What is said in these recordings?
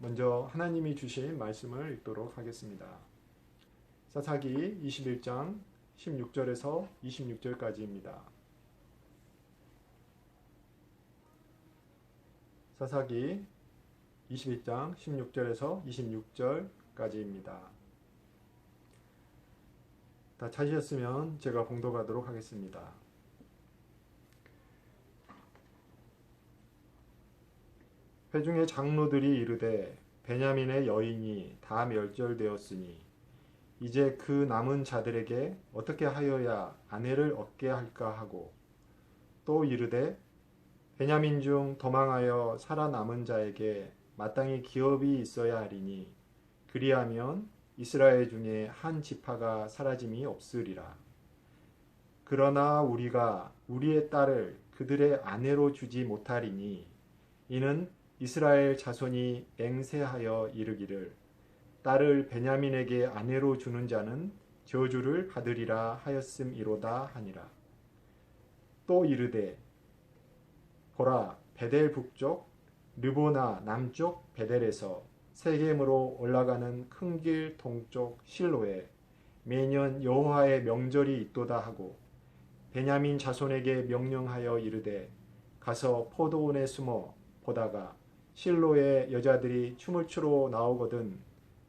먼저 하나님이 주신 말씀을 읽도록 하겠습니다. 사사기 21장 16절에서 26절까지입니다. 사사기 21장 16절에서 26절까지입니다. 다 찾으셨으면 제가 봉독하도록 하겠습니다. 회중의 장로들이 이르되 베냐민의 여인이 다 멸절되었으니 이제 그 남은 자들에게 어떻게 하여야 아내를 얻게 할까 하고, 또 이르되 베냐민 중 도망하여 살아남은 자에게 마땅히 기업이 있어야 하리니 그리하면 이스라엘 중에 한 지파가 사라짐이 없으리라. 그러나 우리가 우리의 딸을 그들의 아내로 주지 못하리니 이는 이스라엘 자손이 맹세하여 이르기를 딸을 베냐민에게 아내로 주는 자는 저주를 받으리라 하였음이로다 하니라. 또 이르되 보라, 베델 북쪽 르보나 남쪽 베델에서 세겜으로 올라가는 큰 길 동쪽 실로에 매년 여호와의 명절이 있도다 하고, 베냐민 자손에게 명령하여 이르되 가서 포도원에 숨어 보다가 실로의 여자들이 춤을 추러 나오거든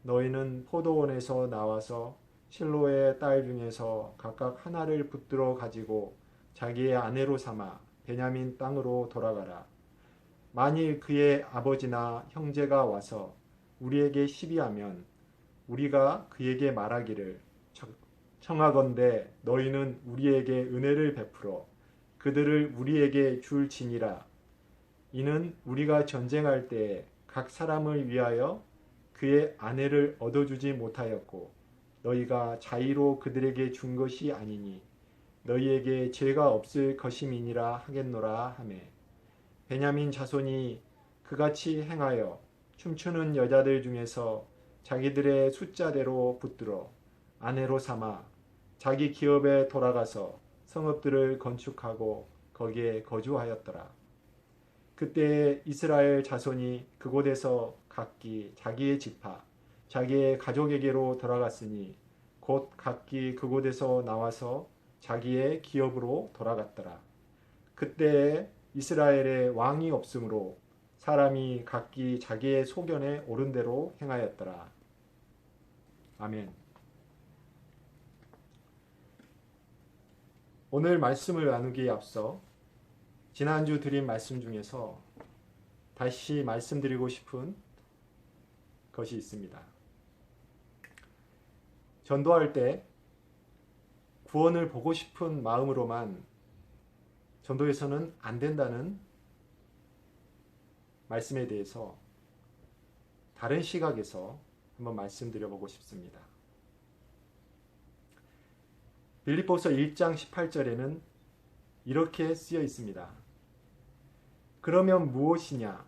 너희는 포도원에서 나와서 실로의 딸 중에서 각각 하나를 붙들어 가지고 자기의 아내로 삼아 베냐민 땅으로 돌아가라. 만일 그의 아버지나 형제가 와서 우리에게 시비하면 우리가 그에게 말하기를 청하건대 너희는 우리에게 은혜를 베풀어 그들을 우리에게 줄지니라. 이는 우리가 전쟁할 때에 각 사람을 위하여 그의 아내를 얻어주지 못하였고 너희가 자의로 그들에게 준 것이 아니니 너희에게 죄가 없을 것임이니라 하겠노라 하매, 베냐민 자손이 그같이 행하여 춤추는 여자들 중에서 자기들의 숫자대로 붙들어 아내로 삼아 자기 기업에 돌아가서 성읍들을 건축하고 거기에 거주하였더라. 그때 이스라엘 자손이 그곳에서 각기 자기의 지파, 자기의 가족에게로 돌아갔으니 곧 각기 그곳에서 나와서 자기의 기업으로 돌아갔더라. 그때에 이스라엘에 왕이 없으므로 사람이 각기 자기의 소견에 옳은 대로 행하였더라. 아멘. 오늘 말씀을 나누기에 앞서 지난주 드린 말씀 중에서 다시 말씀드리고 싶은 것이 있습니다. 전도할 때 구원을 보고 싶은 마음으로만 전도에서는 안 된다는 말씀에 대해서 다른 시각에서 한번 말씀드려보고 싶습니다. 빌립보서 1장 18절에는 이렇게 쓰여 있습니다. 그러면 무엇이냐?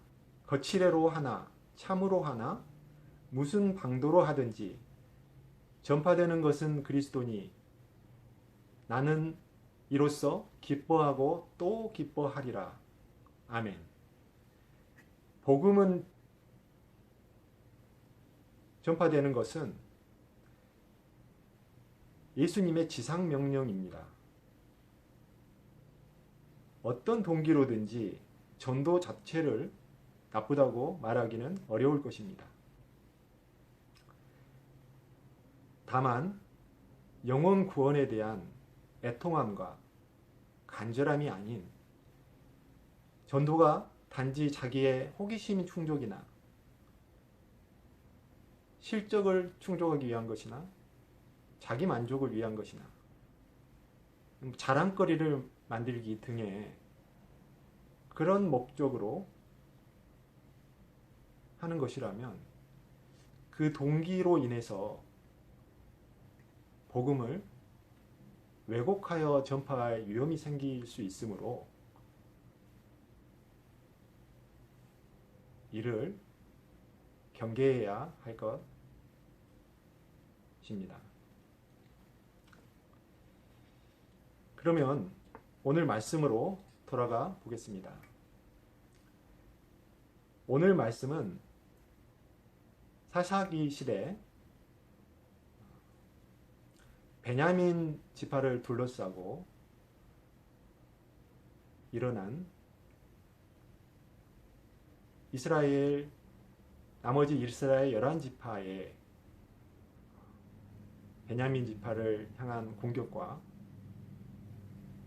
거칠애로 하나, 참으로 하나, 무슨 방도로 하든지 전파되는 것은 그리스도니 나는 이로써 기뻐하고 또 기뻐하리라. 아멘. 복음은 전파되는 것은 예수님의 지상명령입니다. 어떤 동기로든지 전도 자체를 나쁘다고 말하기는 어려울 것입니다. 다만 영혼 구원에 대한 애통함과 간절함이 아닌 전도가 단지 자기의 호기심 충족이나 실적을 충족하기 위한 것이나 자기 만족을 위한 것이나 자랑거리를 만들기 등의 그런 목적으로 하는 것이라면 그 동기로 인해서 복음을 왜곡하여 전파할 위험이 생길 수 있으므로 이를 경계해야 할 것입니다. 그러면 오늘 말씀으로 돌아가 보겠습니다. 오늘 말씀은 사사기 시대 베냐민 지파를 둘러싸고 일어난 나머지 이스라엘 11지파의 베냐민 지파를 향한 공격과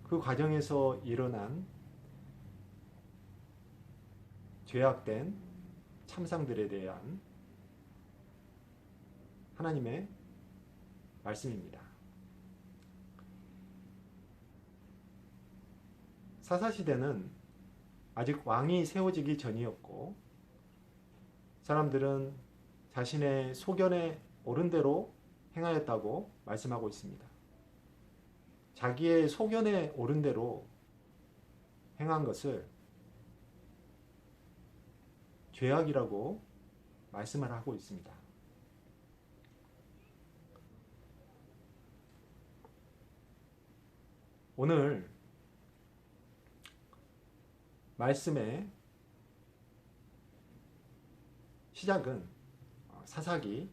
그 과정에서 일어난 죄악된 참상들에 대한 하나님의 말씀입니다. 사사시대는 아직 왕이 세워지기 전이었고 사람들은 자신의 소견에 옳은 대로 행하였다고 말씀하고 있습니다. 자기의 소견에 옳은 대로 행한 것을 죄악이라고 말씀을 하고 있습니다. 오늘 말씀의 시작은 사사기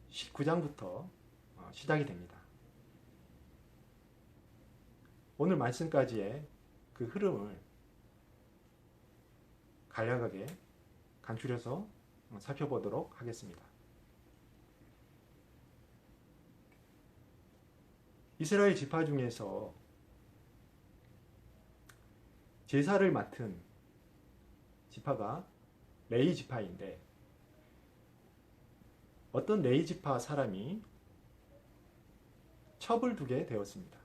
19장부터 시작이 됩니다. 오늘 말씀까지의 그 흐름을 간략하게 간추려서 살펴보도록 하겠습니다. 이스라엘 지파 중에서 제사를 맡은 지파가 레위 지파인데 어떤 레위 지파 사람이 첩을 두게 되었습니다.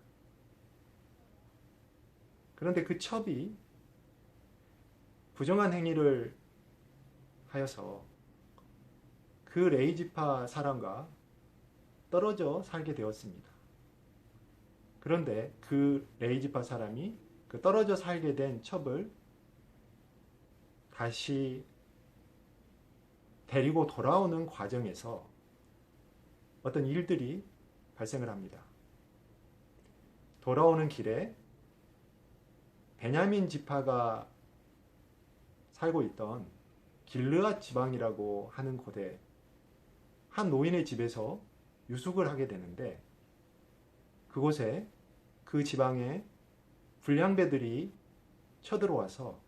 그런데 그 첩이 부정한 행위를 하여서 그 레위 지파 사람과 떨어져 살게 되었습니다. 그런데 그 레위 지파 사람이 그 떨어져 살게 된 첩을 다시 데리고 돌아오는 과정에서 어떤 일들이 발생을 합니다. 돌아오는 길에 베냐민 지파가 살고 있던 길르앗 지방이라고 하는 곳에 한 노인의 집에서 유숙을 하게 되는데 그곳에 그 지방에 불량배들이 쳐들어와서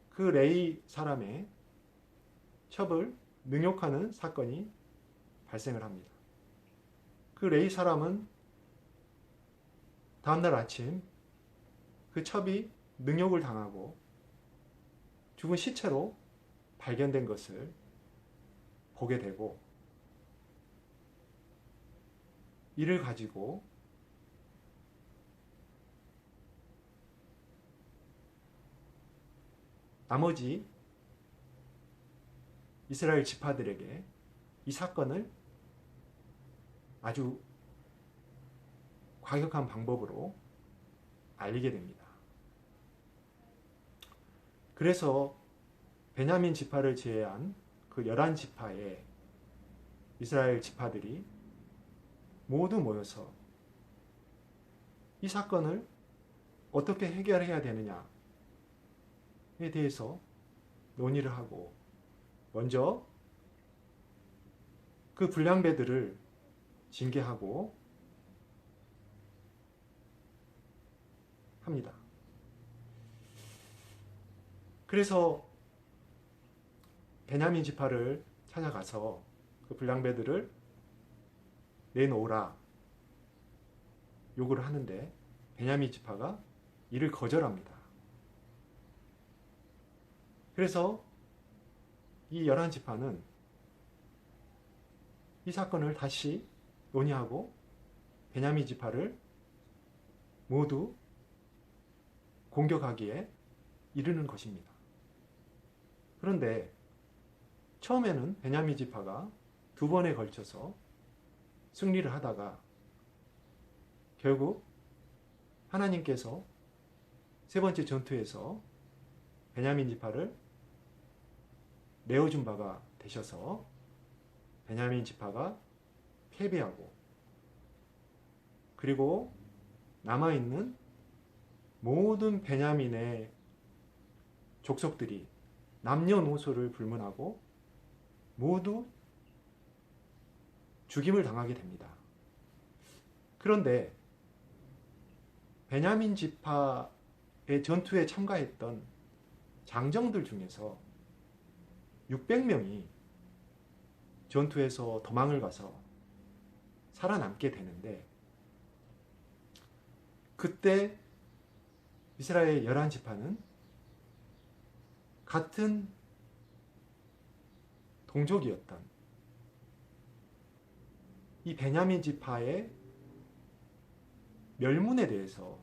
그 레위 사람의 첩을 능욕하는 사건이 발생을 합니다. 그 레위 사람은 다음날 아침 그 첩이 능욕을 당하고 죽은 시체로 발견된 것을 보게 되고 이를 가지고 나머지 이스라엘 지파들에게 이 사건을 아주 과격한 방법으로 알리게 됩니다. 그래서 베냐민 지파를 제외한 그 11지파의 이스라엘 지파들이 모두 모여서 이 사건을 어떻게 해결해야 되느냐에 대해서 논의를 하고 먼저 그 불량배들을 징계하고 합니다. 그래서 베냐민 지파를 찾아가서 그 불량배들을 내놓으라 요구를 하는데 베냐민 지파가 이를 거절합니다. 그래서 이 11지파는 이 사건을 다시 논의하고 베냐민 지파를 모두 공격하기에 이르는 것입니다. 그런데 처음에는 베냐민 지파가 두 번에 걸쳐서 승리를 하다가 결국 하나님께서 세 번째 전투에서 베냐민 지파를 내어준 바가 되셔서 베냐민 지파가 패배하고 그리고 남아있는 모든 베냐민의 족속들이 남녀노소를 불문하고 모두 죽임을 당하게 됩니다. 그런데 베냐민 지파의 전투에 참가했던 장정들 중에서 600명이 전투에서 도망을 가서 살아남게 되는데, 그때 이스라엘 11지파는 같은 동족이었던 이 베냐민 지파의 멸문에 대해서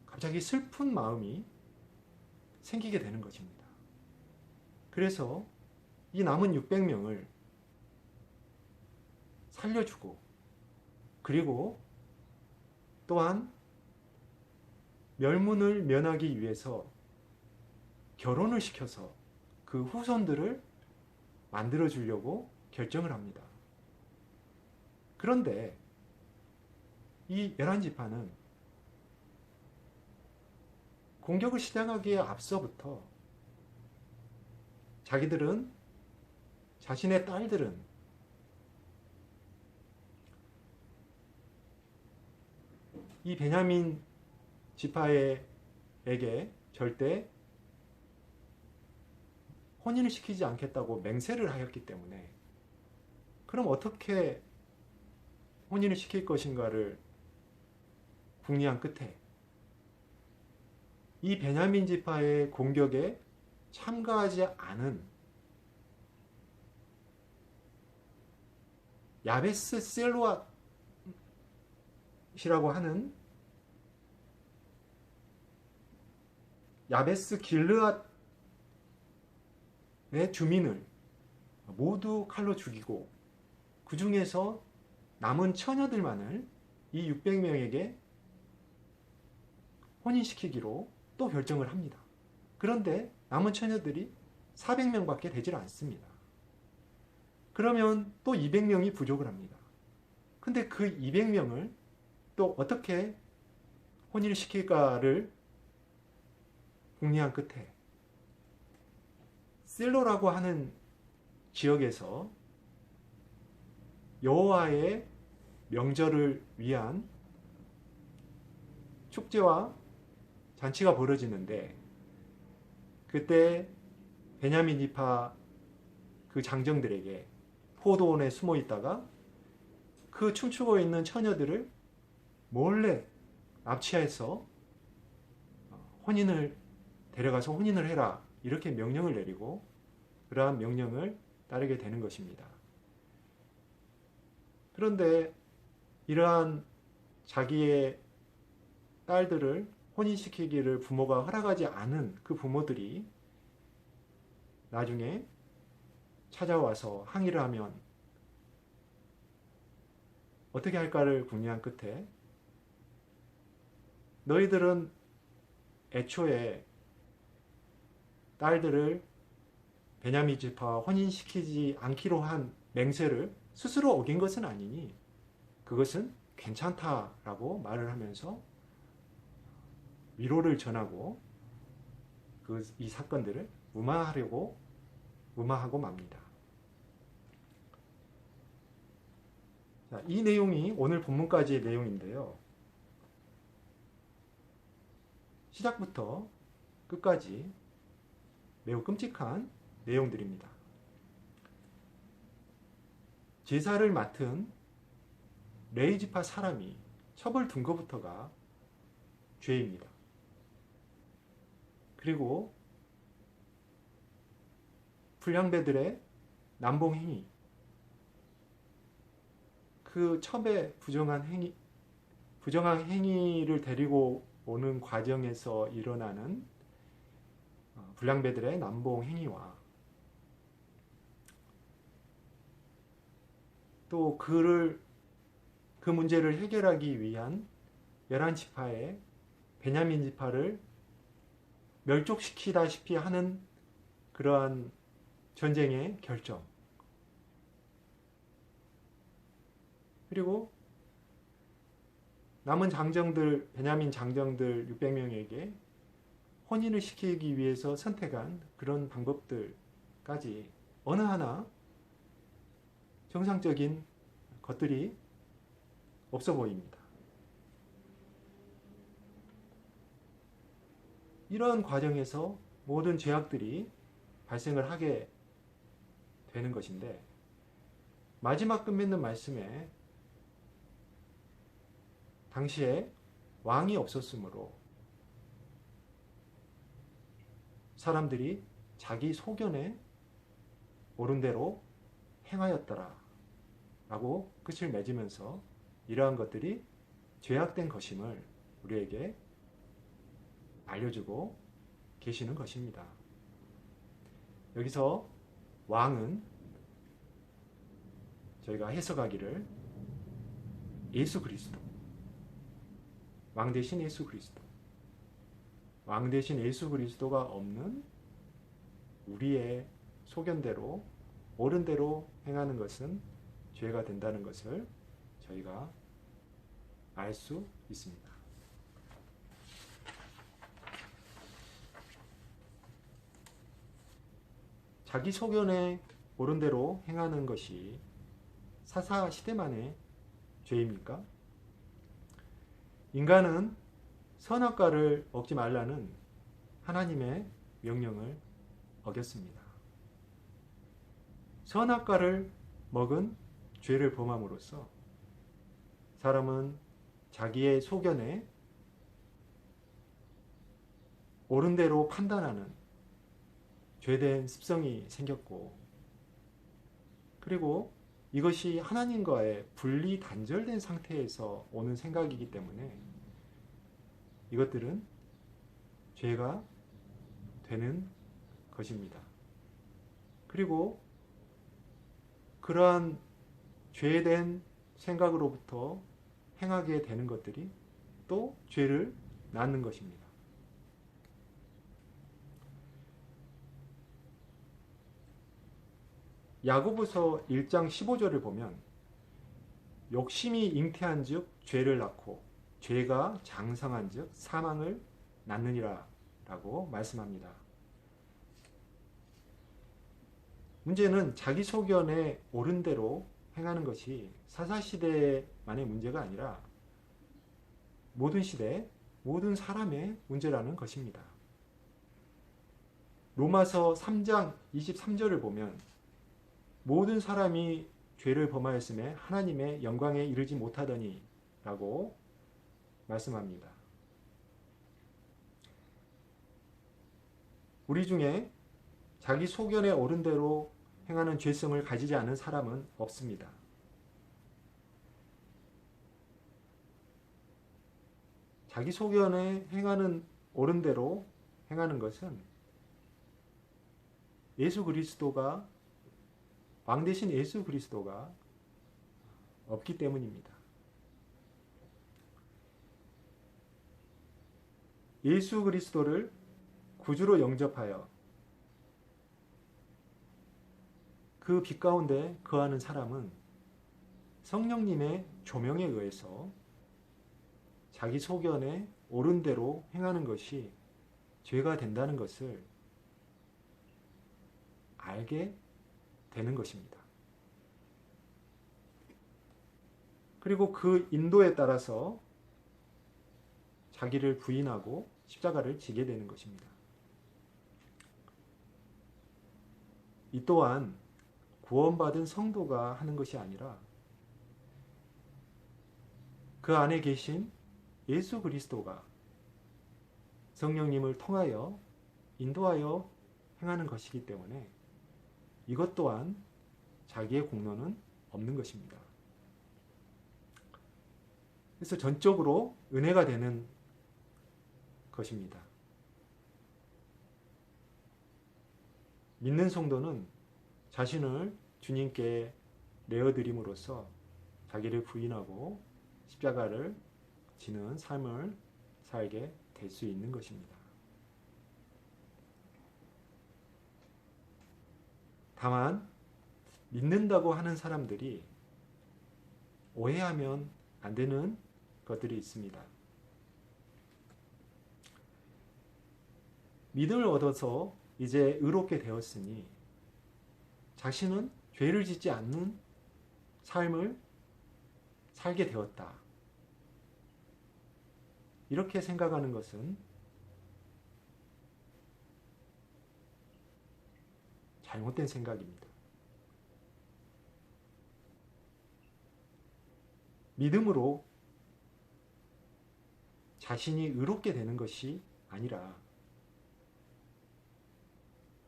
갑자기 슬픈 마음이 생기게 되는 것입니다. 그래서 이 남은 600명을 살려주고, 그리고 또한 멸문을 면하기 위해서 결혼을 시켜서 그 후손들을 만들어 주려고 결정을 합니다. 그런데 이 11지파는 공격을 시작하기에 앞서부터 자신의 딸들은 이 베냐민 지파에게 절대 혼인을 시키지 않겠다고 맹세를 하였기 때문에, 그럼 어떻게 혼인을 시킬 것인가를 궁리한 끝에 이 베냐민 지파의 공격에 참가하지 않은 야베스 셀로앗이라고 하는 야베스 길르앗의 주민을 모두 칼로 죽이고, 그 중에서 남은 처녀들만을 이 600명에게 혼인시키기로 또 결정을 합니다. 그런데 남은 처녀들이 400명밖에 되질 않습니다. 그러면 또 200명이 부족을 합니다. 근데 그 200명을 또 어떻게 혼인을 시킬까를 궁리한 끝에 실로라고 하는 지역에서 여호와의 명절을 위한 축제와 잔치가 벌어지는데, 그때 베냐민 지파 그 장정들에게 포도원에 숨어 있다가 그 춤추고 있는 처녀들을 몰래 납치해서 데려가서 혼인을 해라, 이렇게 명령을 내리고 그러한 명령을 따르게 되는 것입니다. 그런데 이러한 자기의 딸들을 혼인시키기를 부모가 허락하지 않은 그 부모들이 나중에 찾아와서 항의를 하면 어떻게 할까를 궁리한 끝에, 너희들은 애초에 딸들을 베냐민 지파와 혼인시키지 않기로 한 맹세를 스스로 어긴 것은 아니니 그것은 괜찮다라고 말을 하면서 위로를 전하고 이 사건들을 무마하고 맙니다. 자, 이 내용이 오늘 본문까지의 내용인데요. 시작부터 끝까지 매우 끔찍한 내용들입니다. 제사를 맡은 레위 지파 사람이 첩을 둔 것부터가 죄입니다. 그리고 불량배들의 남봉행위, 그 첩의 부정한 행위를 데리고 오는 과정에서 일어나는 불량배들의 남봉행위와 또 그 문제를 해결하기 위한 11지파의 베냐민 지파를 멸족시키다시피 하는 그러한 전쟁의 결정, 그리고 남은 장정들, 베냐민 장정들 600명에게 혼인을 시키기 위해서 선택한 그런 방법들까지 어느 하나 정상적인 것들이 없어 보입니다. 이러한 과정에서 모든 죄악들이 발생을 하게 되는 것인데, 마지막 끝맺는 말씀에 당시에 왕이 없었으므로 사람들이 자기 소견에 옳은 대로 행하였더라 라고 끝을 맺으면서 이러한 것들이 죄악된 것임을 우리에게 알려주고 계시는 것입니다. 여기서 왕은 저희가 해석하기를 예수 그리스도, 왕 대신 예수 그리스도, 왕 대신 예수 그리스도가 없는 우리의 소견대로 옳은 대로 행하는 것은 죄가 된다는 것을 저희가 알 수 있습니다. 자기 소견에 옳은 대로 행하는 것이 사사시대만의 죄입니까? 인간은 선악과를 먹지 말라는 하나님의 명령을 어겼습니다. 선악과를 먹은 죄를 범함으로써 사람은 자기의 소견에 옳은 대로 판단하는 죄된 습성이 생겼고, 그리고 이것이 하나님과의 분리 단절된 상태에서 오는 생각이기 때문에 이것들은 죄가 되는 것입니다. 그리고 그러한 죄된 생각으로부터 행하게 되는 것들이 또 죄를 낳는 것입니다. 야고보서 1장 15절을 보면 욕심이 잉태한 즉 죄를 낳고 죄가 장성한 즉 사망을 낳느니라 라고 말씀합니다. 문제는 자기 소견에 옳은 대로 행하는 것이 사사시대만의 문제가 아니라 모든 시대, 모든 사람의 문제라는 것입니다. 로마서 3장 23절을 보면 모든 사람이 죄를 범하였음에 하나님의 영광에 이르지 못하더니 라고 말씀합니다. 우리 중에 자기 소견에 옳은 대로 행하는 죄성을 가지지 않은 사람은 없습니다. 자기 소견에 행하는 옳은 대로 행하는 것은 예수 그리스도가, 왕 대신 예수 그리스도가 없기 때문입니다. 예수 그리스도를 구주로 영접하여 그 빛 가운데 거하는 사람은 성령님의 조명에 의해서 자기 소견에 옳은 대로 행하는 것이 죄가 된다는 것을 알게 되는 것입니다. 그리고 그 인도에 따라서 자기를 부인하고 십자가를 지게 되는 것입니다. 이 또한 구원받은 성도가 하는 것이 아니라 그 안에 계신 예수 그리스도가 성령님을 통하여 인도하여 행하는 것이기 때문에 이것 또한 자기의 공로는 없는 것입니다. 그래서 전적으로 은혜가 되는 것입니다. 믿는 성도는 자신을 주님께 내어드림으로써 자기를 부인하고 십자가를 지는 삶을 살게 될 수 있는 것입니다. 다만 믿는다고 하는 사람들이 오해하면 안 되는 것들이 있습니다. 믿음을 얻어서 이제 의롭게 되었으니 자신은 죄를 짓지 않는 삶을 살게 되었다. 이렇게 생각하는 것은 잘못된 생각입니다. 믿음으로 자신이 의롭게 되는 것이 아니라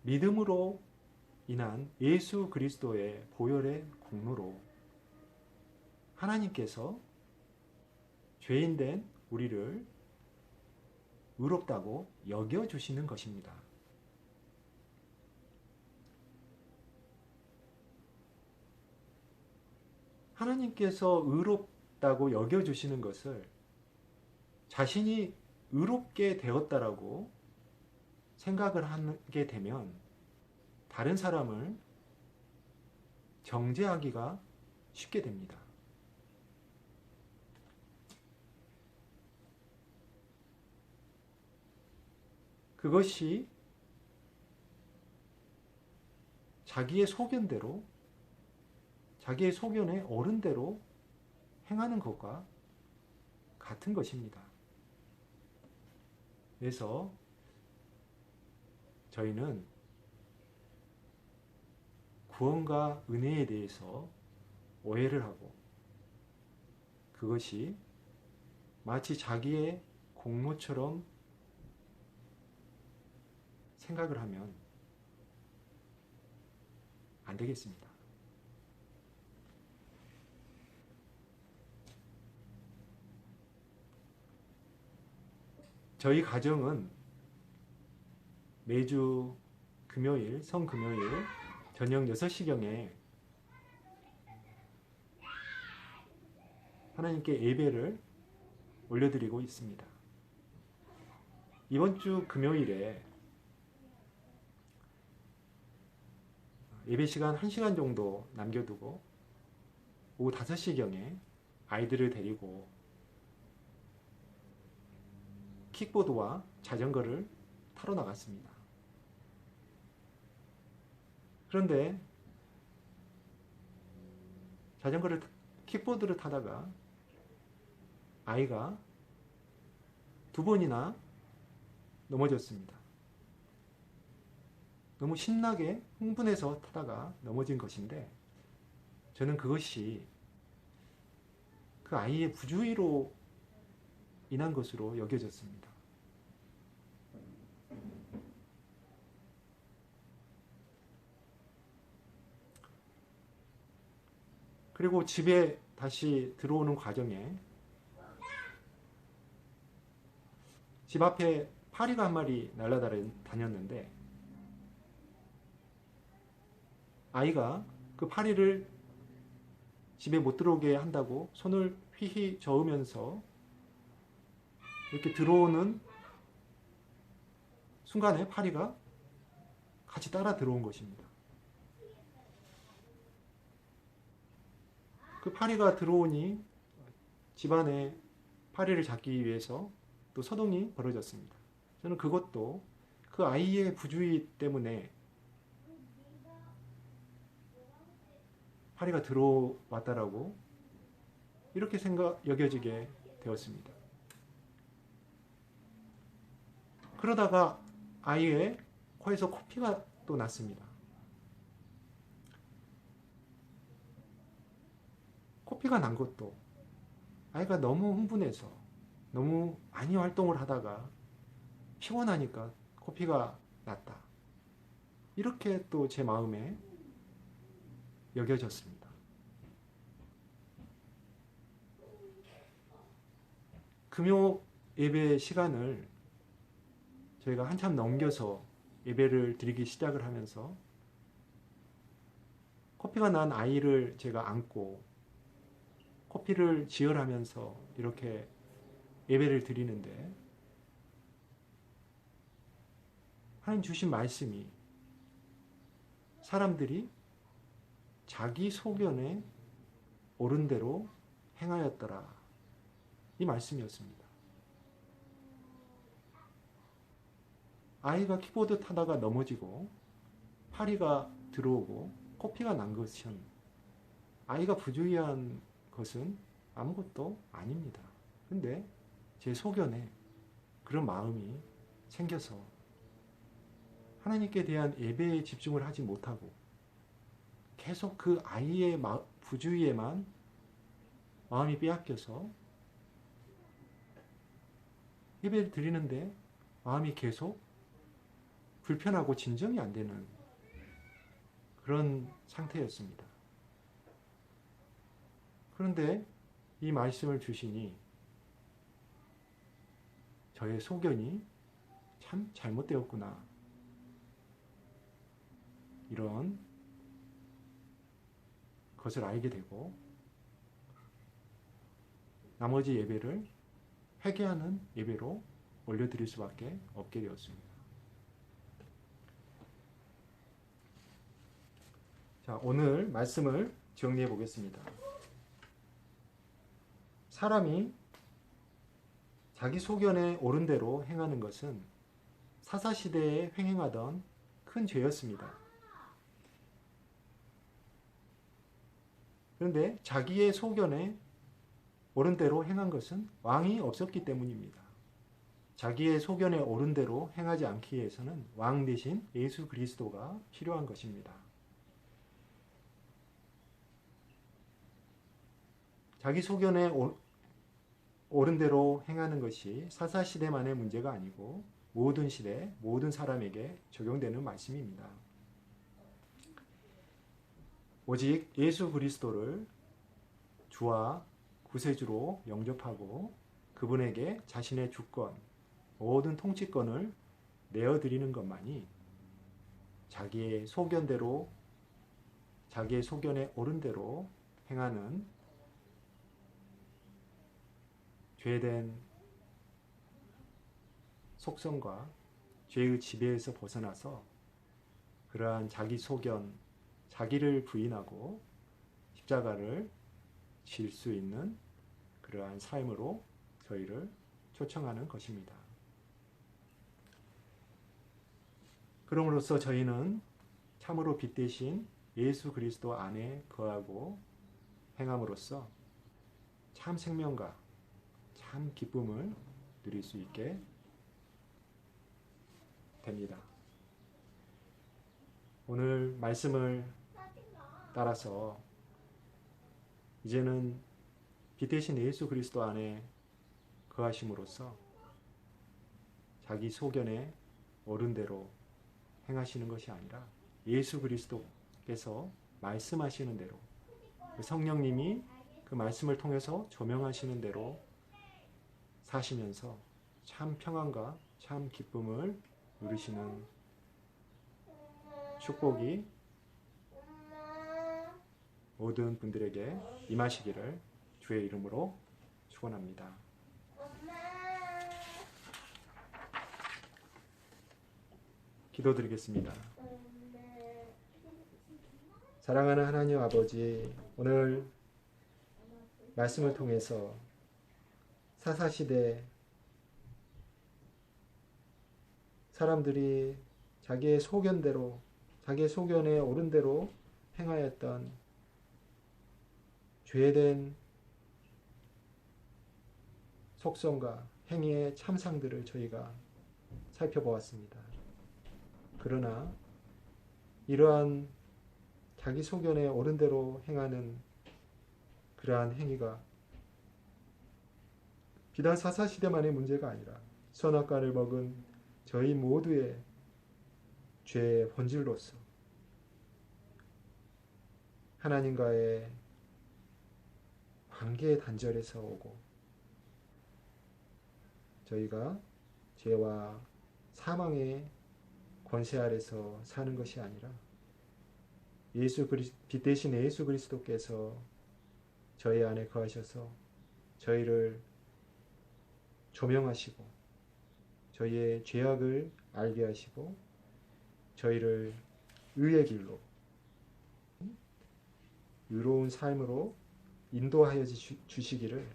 믿음으로 인한 예수 그리스도의 보혈의 공로로 하나님께서 죄인된 우리를 의롭다고 여겨주시는 것입니다. 하나님께서 의롭다고 여겨주시는 것을 자신이 의롭게 되었다라고 생각을 하게 되면 다른 사람을 정죄하기가 쉽게 됩니다. 그것이 자기의 소견대로, 자기의 소견의 어른대로 행하는 것과 같은 것입니다. 그래서 저희는 구원과 은혜에 대해서 오해를 하고 그것이 마치 자기의 공로처럼 생각을 하면 안 되겠습니다. 저희 가정은 매주 금요일, 성금요일 저녁 6시경에 하나님께 예배를 올려드리고 있습니다. 이번 주 금요일에 예배 시간 1시간 정도 남겨두고 오후 5시경에 아이들을 데리고 킥보드와 자전거를 타러 나갔습니다. 그런데 킥보드를 타다가 아이가 2번이나 넘어졌습니다. 너무 신나게 흥분해서 타다가 넘어진 것인데 저는 그것이 그 아이의 부주의로 인한 것으로 여겨졌습니다. 그리고 집에 다시 들어오는 과정에 집 앞에 파리가 한 마리 날아다녔는데 아이가 그 파리를 집에 못 들어오게 한다고 손을 휘휘 저으면서 이렇게 들어오는 순간에 파리가 같이 따라 들어온 것입니다. 그 파리가 들어오니 집안에 파리를 잡기 위해서 또 소동이 벌어졌습니다. 저는 그것도 그 아이의 부주의 때문에 파리가 들어왔다라고 이렇게 여겨지게 되었습니다. 그러다가 아이의 코에서 코피가 또 났습니다. 코피가 난 것도 아이가 너무 흥분해서 너무 많이 활동을 하다가 피곤하니까 코피가 났다. 이렇게 또 제 마음에 여겨졌습니다. 금요 예배 시간을 저희가 한참 넘겨서 예배를 드리기 시작을 하면서 코피가 난 아이를 제가 안고 코피를 지혈하면서 이렇게 예배를 드리는데 하나님 주신 말씀이 사람들이 자기 소견에 옳은 대로 행하였더라. 이 말씀이었습니다. 아이가 키보드 타다가 넘어지고 파리가 들어오고 코피가 난 것은 아이가 부주의한 것은 아무것도 아닙니다. 근데 제 소견에 그런 마음이 생겨서 하나님께 대한 예배에 집중을 하지 못하고 계속 그 아이의 부주의에만 마음이 빼앗겨서 예배를 드리는데 마음이 계속 불편하고 진정이 안 되는 그런 상태였습니다. 그런데 이 말씀을 주시니 저의 소견이 참 잘못되었구나. 이런 것을 알게 되고 나머지 예배를 회개하는 예배로 올려드릴 수밖에 없게 되었습니다. 자, 오늘 말씀을 정리해 보겠습니다. 사람이 자기 소견에 옳은 대로 행하는 것은 사사시대에 횡행하던 큰 죄였습니다. 그런데 자기의 소견에 옳은 대로 행한 것은 왕이 없었기 때문입니다. 자기의 소견에 옳은 대로 행하지 않기 위해서는 왕 대신 예수 그리스도가 필요한 것입니다. 자기 소견에 옳은 대로 행하는 것이 사사시대만의 문제가 아니고 모든 시대, 모든 사람에게 적용되는 말씀입니다. 오직 예수 그리스도를 주와 구세주로 영접하고 그분에게 자신의 주권, 모든 통치권을 내어드리는 것만이 자기의 소견대로, 자기의 소견에 옳은 대로 행하는 죄된 속성과 죄의 지배에서 벗어나서 그러한 자기 소견, 자기를 부인하고 십자가를 질 수 있는 그러한 삶으로 저희를 초청하는 것입니다. 그럼으로써 저희는 참으로 빛 대신 예수 그리스도 안에 거하고 행함으로써 참 생명과 참 기쁨을 누릴 수 있게 됩니다. 오늘 말씀을 따라서 이제는 빛 대신 예수 그리스도 안에 거하심으로써 자기 소견에 옳은 대로 행하시는 것이 아니라 예수 그리스도께서 말씀하시는 대로 성령님이 그 말씀을 통해서 조명하시는 대로 사시면서 참 평안과 참 기쁨을 누리시는 축복이 모든 분들에게 임하시기를 주의 이름으로 축원합니다. 기도드리겠습니다. 사랑하는 하나님 아버지, 오늘 말씀을 통해서 사사시대 사람들이 자기의 소견대로, 자기의 소견에 옳은 대로 행하였던 죄된 속성과 행위의 참상들을 저희가 살펴보았습니다. 그러나 이러한 자기 소견에 옳은 대로 행하는 그러한 행위가 비단 사사시대만의 문제가 아니라 선악과를 먹은 저희 모두의 죄의 본질로서 하나님과의 관계의 단절에서 오고 저희가 죄와 사망의 권세 아래서 사는 것이 아니라 빛 대신 예수 그리스도께서 저희 안에 거하셔서 저희를 조명하시고 저희의 죄악을 알게 하시고 저희를 의의 길로 의로운 삶으로 인도하여 주시기를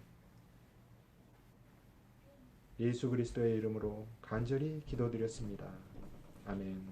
예수 그리스도의 이름으로 간절히 기도드렸습니다. 아멘.